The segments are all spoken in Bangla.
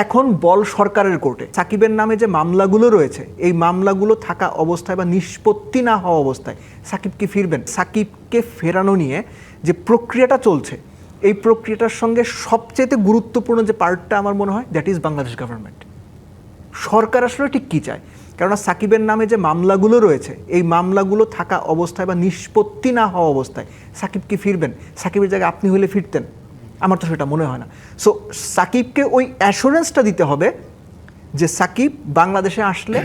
এখন বল সরকারের কোর্টে সাকিবের নামে যে মামলাগুলো রয়েছে এই মামলাগুলো থাকা অবস্থায় বা নিষ্পত্তি না হওয়া অবস্থায় সাকিব কি ফিরবেন? সাকিবকে ফেরানো নিয়ে যে প্রক্রিয়াটা চলছে এই প্রক্রিয়াটার সঙ্গে সবচেয়ে গুরুত্বপূর্ণ যে পার্টটা আমার মনে হয় দ্যাট ইজ বাংলাদেশ গভর্নমেন্ট। সরকার আসলে ঠিক কী চায়? কেননা সাকিবের নামে যে মামলাগুলো রয়েছে এই মামলাগুলো থাকা অবস্থায় বা নিষ্পত্তি না হওয়া অবস্থায় সাকিব কি ফিরবেন? সাকিবের জায়গায় আপনি হলে ফিরতেন? আমার তো সেটা মনে হয় না। সো সাকিবকে ওই অ্যাসুরেন্সটা দিতে হবে যে সাকিব বাংলাদেশে আসলে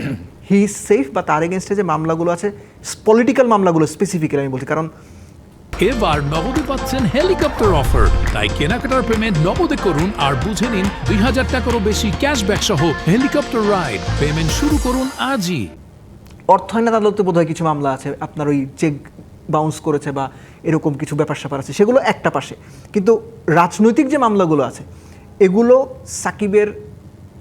হি ইজ সেফ, বা তার এগেনস্টে যে মামলাগুলো আছে পলিটিক্যাল মামলাগুলো স্পেসিফিক্যালি আমি বলছি। কারণ এবার নগদে পাচ্ছেন হেলিকপ্টার অফার, তাই কেনাকাটার পেমেন্ট নগদে করুন আর বুঝে নিন ২০০০ টাকারও বেশি ক্যাশব্যাক সহ হেলিকপ্টার রাইড। পেমেন্ট শুরু করুন আজই। অর্থায়ন আদালতে বোধহয় কিছু মামলা আছে, আপনার ওই চেক বাউন্স করেছে বা এরকম কিছু ব্যাপার স্যাপার আছে, সেগুলো একটা পাশে। কিন্তু রাজনৈতিক যে মামলাগুলো আছে এগুলো সাকিবের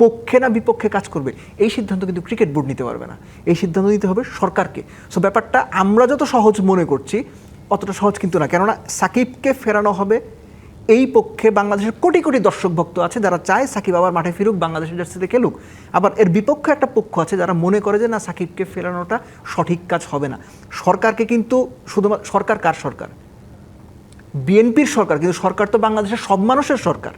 পক্ষে না বিপক্ষে কাজ করবে এই সিদ্ধান্ত কিন্তু ক্রিকেট বোর্ড নিতে পারবে না, এই সিদ্ধান্ত নিতে হবে সরকারকে। সো ব্যাপারটা আমরা যত সহজ মনে করছি অতটা সহজ কিন্তু না। কেননা সাকিবকে ফেরানো হবে এই পক্ষে বাংলাদেশের কোটি কোটি দর্শক ভক্ত আছে যারা চায় সাকিব আবার মাঠে ফিরুক, বাংলাদেশের জার্সিতে খেলুক। আবার এর বিপক্ষে একটা পক্ষ আছে যারা মনে করে যে না, সাকিবকে ফেরানোটা সঠিক কাজ হবে না। সরকারকে কিন্তু শুধুমাত্র সরকার কার সরকার? বিএনপির সরকার, কিন্তু সরকার তো বাংলাদেশের সব মানুষের সরকার।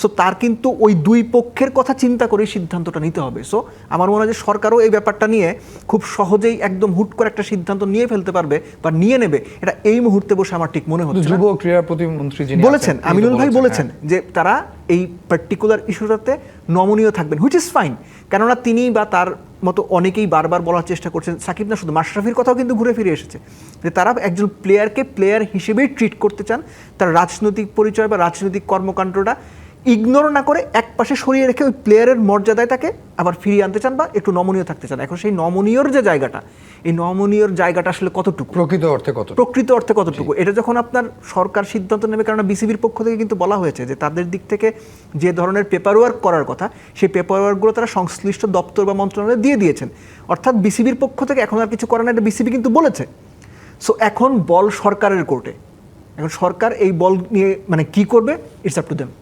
সো তার কিন্তু ওই দুই পক্ষের কথা চিন্তা করেই সিদ্ধান্তটা নিতে হবে। সো আমার মনে হয় যে সরকারও এই ব্যাপারটা নিয়ে খুব সহজেই একদম হুট করে একটা সিদ্ধান্ত নিয়ে ফেলতে পারবে বা নিয়ে নেবে, এটা এই মুহূর্তে বসে আমার ঠিক মনে হচ্ছে। যুব ক্রীড়া প্রতিমন্ত্রী যিনি বলেছেন, আমিনুল ভাই বলেছেন যে তারা এই পার্টিকুলার ইস্যুটাতে নমনীয় থাকবেন, হুইচ ইজ ফাইন। কেননা তিনি বা তার মতো অনেকেই বারবার বলার চেষ্টা করছেন, সাকিব না শুধু মাশরাফির কথাও কিন্তু ঘুরে ফিরে এসেছে, যে তারা একজন প্লেয়ারকে প্লেয়ার হিসেবেই ট্রিট করতে চান, তার রাজনৈতিক পরিচয় বা রাজনৈতিক কর্মকাণ্ডটা ইগনোর না করে এক পাশে সরিয়ে রেখে ওই প্লেয়ারের মর্যাদায় তাকে আবার ফিরিয়ে আনতে চান বা একটু নমনীয় থাকতে চান। এখন সেই নমনীয়র যে জায়গাটা, এই নমনীয়র জায়গাটা আসলে কতটুকু, প্রকৃত অর্থে কতটুকু, এটা যখন আপনার সরকার সিদ্ধান্ত নেবে। কারণ বিসিবির পক্ষ থেকে কিন্তু বলা হয়েছে যে তাদের দিক থেকে যে ধরনের পেপার ওয়ার্ক করার কথা সেই পেপার ওয়ার্কগুলো তারা সংশ্লিষ্ট দপ্তর বা মন্ত্রণালয়ে দিয়ে দিয়েছেন। অর্থাৎ বিসিবির পক্ষ থেকে এখন আর কিছু করে না, এটা বিসিবি কিন্তু বলেছে। সো এখন বল সরকারের কোর্টে। এখন সরকার এই বল নিয়ে মানে কি করবে, ইটস আপ টু দেম।